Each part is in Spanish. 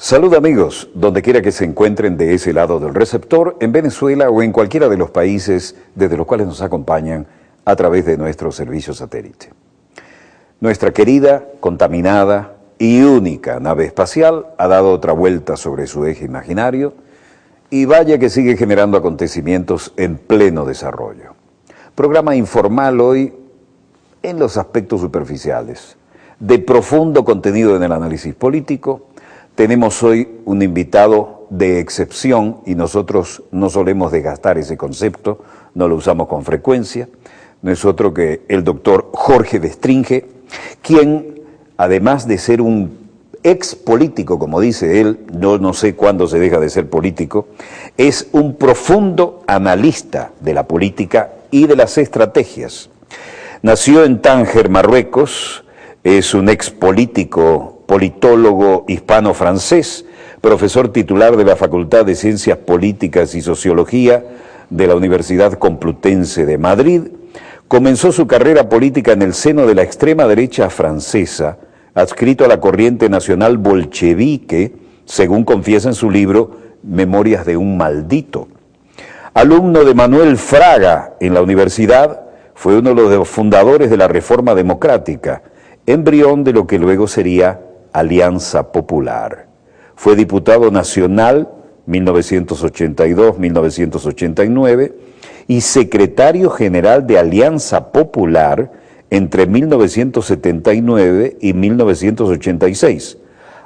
Salud amigos, donde quiera que se encuentren de ese lado del receptor, en Venezuela o en cualquiera de los países desde los cuales nos acompañan a través de nuestro servicio satélite. Nuestra querida, contaminada y única nave espacial ha dado otra vuelta sobre su eje imaginario y vaya que sigue generando acontecimientos en pleno desarrollo. Programa informal hoy en los aspectos superficiales, de profundo contenido en el análisis político. Tenemos hoy un invitado de excepción y nosotros no solemos desgastar ese concepto, no lo usamos con frecuencia. No es otro que el doctor Jorge Bestringe, quien, además de ser un ex político, como dice él, no sé cuándo se deja de ser político, es un profundo analista de la política y de las estrategias. Nació en Tánger, Marruecos, es un ex político, politólogo hispano-francés, profesor titular de la Facultad de Ciencias Políticas y Sociología de la Universidad Complutense de Madrid. Comenzó su carrera política en el seno de la extrema derecha francesa, adscrito a la corriente nacional bolchevique, según confiesa en su libro Memorias de un maldito. Alumno de Manuel Fraga en la universidad, fue uno de los fundadores de la Reforma Democrática, embrión de lo que luego sería Alianza Popular. Fue diputado nacional 1982-1989 y secretario general de Alianza Popular entre 1979 y 1986,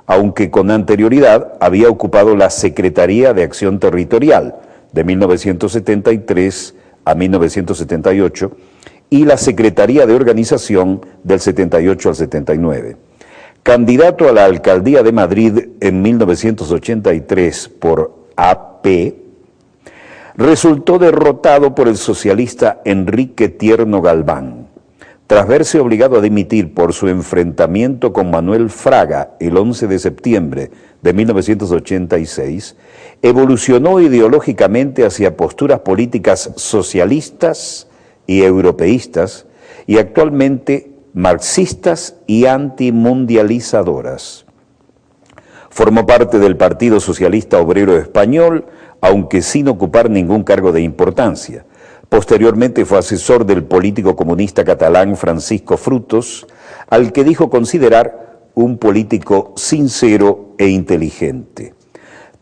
aunque con anterioridad había ocupado la Secretaría de Acción Territorial de 1973 a 1978 y la Secretaría de Organización del 78 al 79. Candidato a la Alcaldía de Madrid en 1983 por AP, resultó derrotado por el socialista Enrique Tierno Galván. Tras verse obligado a dimitir por su enfrentamiento con Manuel Fraga el 11 de septiembre de 1986, evolucionó ideológicamente hacia posturas políticas socialistas y europeístas y actualmente marxistas y antimundializadoras. Formó parte del Partido Socialista Obrero Español, aunque sin ocupar ningún cargo de importancia. Posteriormente fue asesor del político comunista catalán Francisco Frutos, al que dijo considerar un político sincero e inteligente.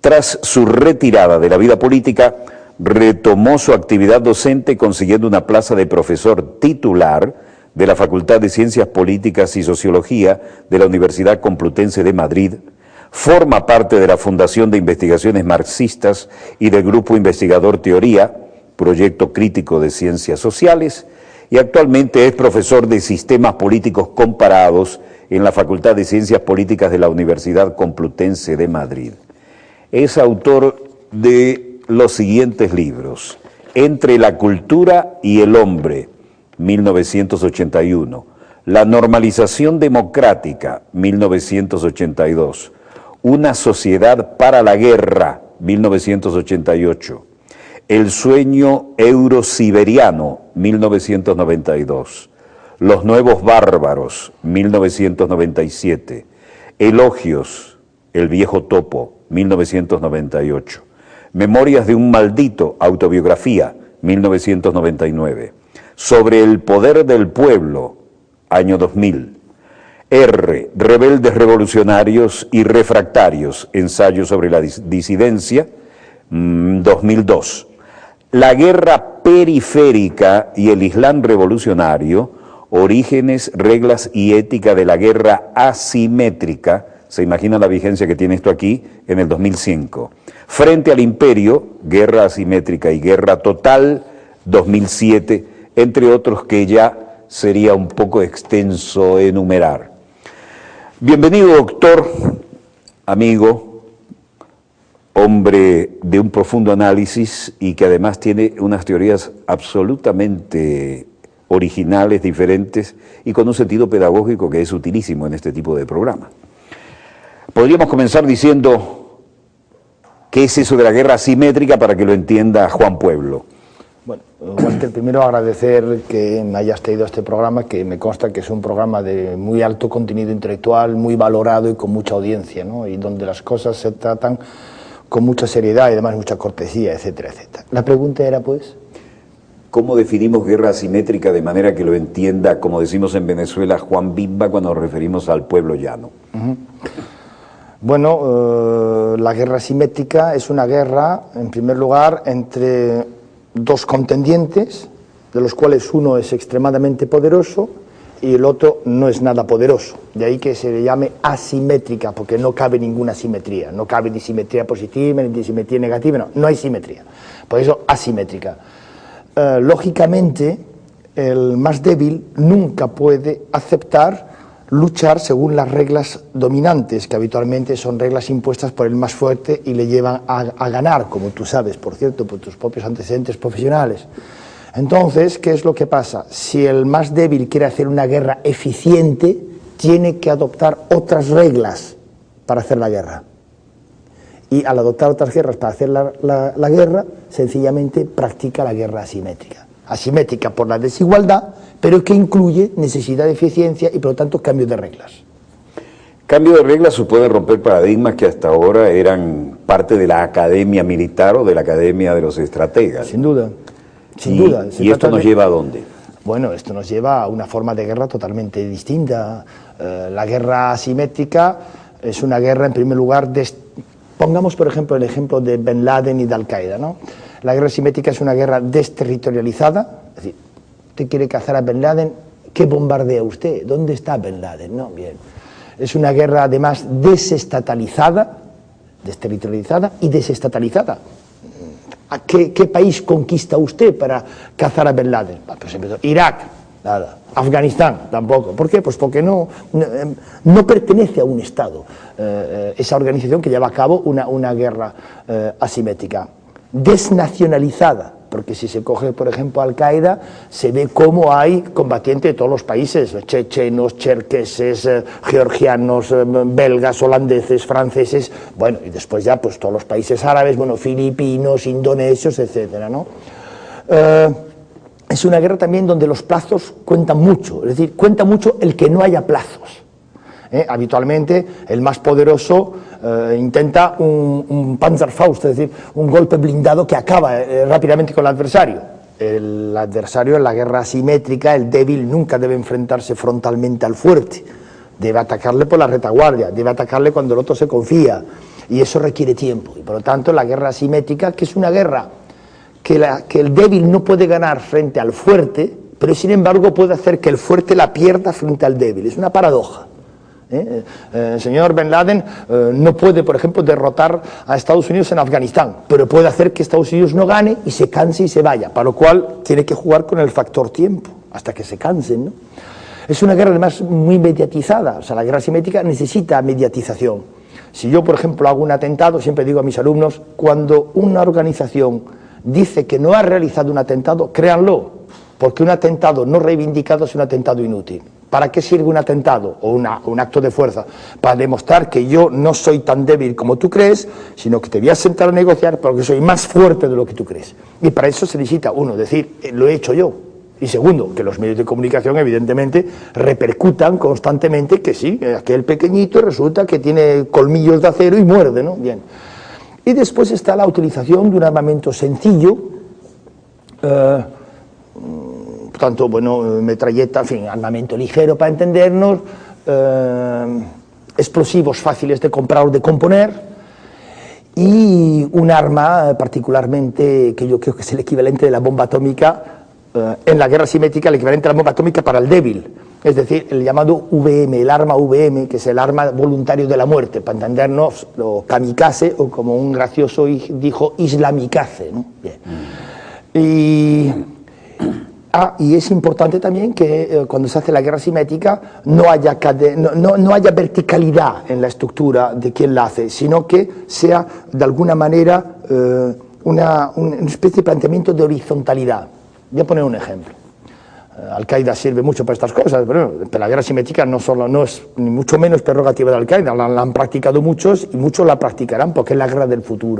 Tras su retirada de la vida política, retomó su actividad docente consiguiendo una plaza de profesor titular de la Facultad de Ciencias Políticas y Sociología de la Universidad Complutense de Madrid. Forma parte de la Fundación de Investigaciones Marxistas y del Grupo Investigador Teoría, proyecto crítico de ciencias sociales, y actualmente es profesor de Sistemas Políticos Comparados en la Facultad de Ciencias Políticas de la Universidad Complutense de Madrid. Es autor de los siguientes libros: Entre la cultura y el hombre, 1981, La normalización democrática, 1982, Una sociedad para la guerra, 1988, El sueño eurosiberiano, 1992, Los nuevos bárbaros, 1997, Elogios, El viejo topo, 1998, Memorias de un maldito, autobiografía, 1999, Sobre el poder del pueblo, año 2000, R, Rebeldes revolucionarios y refractarios, ensayo sobre la disidencia, 2002, La guerra periférica y el Islam revolucionario, orígenes, reglas y ética de la guerra asimétrica. Se imagina la vigencia que tiene esto aquí, en el 2005. Frente al imperio, guerra asimétrica y guerra total, 2007, entre otros que ya sería un poco extenso enumerar. Bienvenido, doctor, amigo, hombre de un profundo análisis y que además tiene unas teorías absolutamente originales, diferentes y con un sentido pedagógico que es utilísimo en este tipo de programa. Podríamos comenzar diciendo qué es eso de la guerra asimétrica para que lo entienda Juan Pueblo. Bueno, Walter, primero agradecer que me hayas traído a este programa, que me consta que es un programa de muy alto contenido intelectual, muy valorado y con mucha audiencia, ¿no? Y donde las cosas se tratan con mucha seriedad y además mucha cortesía, etcétera, etcétera. La pregunta era, pues... ¿Cómo definimos guerra asimétrica de manera que lo entienda, como decimos en Venezuela, Juan Bimba, cuando nos referimos al pueblo llano? Bueno, la guerra asimétrica es una guerra, en primer lugar, entre dos contendientes, de los cuales uno es extremadamente poderoso y el otro no es nada poderoso. De ahí que se le llame asimétrica, porque no cabe ninguna simetría. No cabe ni simetría positiva, ni simetría negativa, no hay simetría. Por eso, asimétrica. Lógicamente, el más débil nunca puede aceptar luchar según las reglas dominantes, que habitualmente son reglas impuestas por el más fuerte y le llevan a ganar, como tú sabes, por cierto, por tus propios antecedentes profesionales. Entonces, ¿qué es lo que pasa? Si el más débil quiere hacer una guerra eficiente, tiene que adoptar otras reglas para hacer la guerra. Y al adoptar otras reglas para hacer la guerra, sencillamente practica la guerra asimétrica. Asimétrica por la desigualdad, pero que incluye necesidad de eficiencia y por lo tanto cambio de reglas. Cambio de reglas supone romper paradigmas que hasta ahora eran parte de la academia militar o de la academia de los estrategas. Sin duda, sin duda. ¿Y esto nos lleva a dónde? Bueno, esto nos lleva a una forma de guerra totalmente distinta. La guerra asimétrica es una guerra, en primer lugar, pongamos por ejemplo el ejemplo de Ben Laden y de Al-Qaeda, ¿no? La guerra asimétrica es una guerra desterritorializada, es decir, usted quiere cazar a Ben Laden, ¿qué bombardea usted? ¿Dónde está Ben Laden? No, bien. Es una guerra además desestatalizada, desterritorializada y desestatalizada. ¿A qué país conquista usted para cazar a Ben Laden? Pues empezó Irak, nada. Afganistán, tampoco. ¿Por qué? Pues porque no pertenece a un Estado esa organización que lleva a cabo una guerra asimétrica. Desnacionalizada, porque si se coge, por ejemplo, Al-Qaeda, se ve cómo hay combatientes de todos los países, chechenos, cherkeses, georgianos, belgas, holandeses, franceses, bueno, y después ya pues todos los países árabes, bueno, filipinos, indonesios, etcétera, ¿no? Es una guerra también donde los plazos cuentan mucho, es decir, cuenta mucho el que no haya plazos. Habitualmente el más poderoso intenta un Panzerfaust, es decir, un golpe blindado que acaba rápidamente con el adversario. El adversario en la guerra asimétrica, el débil, nunca debe enfrentarse frontalmente al fuerte, debe atacarle por la retaguardia, debe atacarle cuando el otro se confía, y eso requiere tiempo. Y por lo tanto la guerra asimétrica, que es una guerra que el débil no puede ganar frente al fuerte, pero sin embargo puede hacer que el fuerte la pierda frente al débil, es una paradoja. El señor Ben Laden no puede, por ejemplo, derrotar a Estados Unidos en Afganistán, pero puede hacer que Estados Unidos no gane y se canse y se vaya, para lo cual tiene que jugar con el factor tiempo, hasta que se cansen, ¿no? Es una guerra además muy mediatizada, o sea, la guerra asimétrica necesita mediatización. Si yo, por ejemplo, hago un atentado, siempre digo a mis alumnos, cuando una organización dice que no ha realizado un atentado, créanlo, porque un atentado no reivindicado es un atentado inútil. ¿Para qué sirve un atentado o un acto de fuerza? Para demostrar que yo no soy tan débil como tú crees, sino que te voy a sentar a negociar porque soy más fuerte de lo que tú crees. Y para eso se necesita, uno, decir, lo he hecho yo. Y segundo, que los medios de comunicación evidentemente repercutan constantemente que sí, aquel pequeñito resulta que tiene colmillos de acero y muerde, ¿no? Bien. Y después está la utilización de un armamento sencillo, por tanto, bueno, metralleta, en fin, armamento ligero para entendernos, explosivos fáciles de comprar o de componer, y un arma particularmente que yo creo que es el equivalente de la bomba atómica, en la guerra asimétrica, el equivalente a la bomba atómica para el débil, es decir, el llamado VM, el arma VM, que es el arma voluntario de la muerte, para entendernos, lo kamikaze, o como un gracioso dijo, islamikaze, ¿no? Bien. Y es importante también que cuando se hace la guerra asimétrica no haya verticalidad en la estructura de quien la hace, sino que sea de alguna manera una especie de planteamiento de horizontalidad. Voy a poner un ejemplo. Al-Qaeda sirve mucho para estas cosas, pero la guerra asimétrica no es ni mucho menos prerrogativa de Al-Qaeda, la han practicado muchos y muchos la practicarán porque es la guerra del futuro.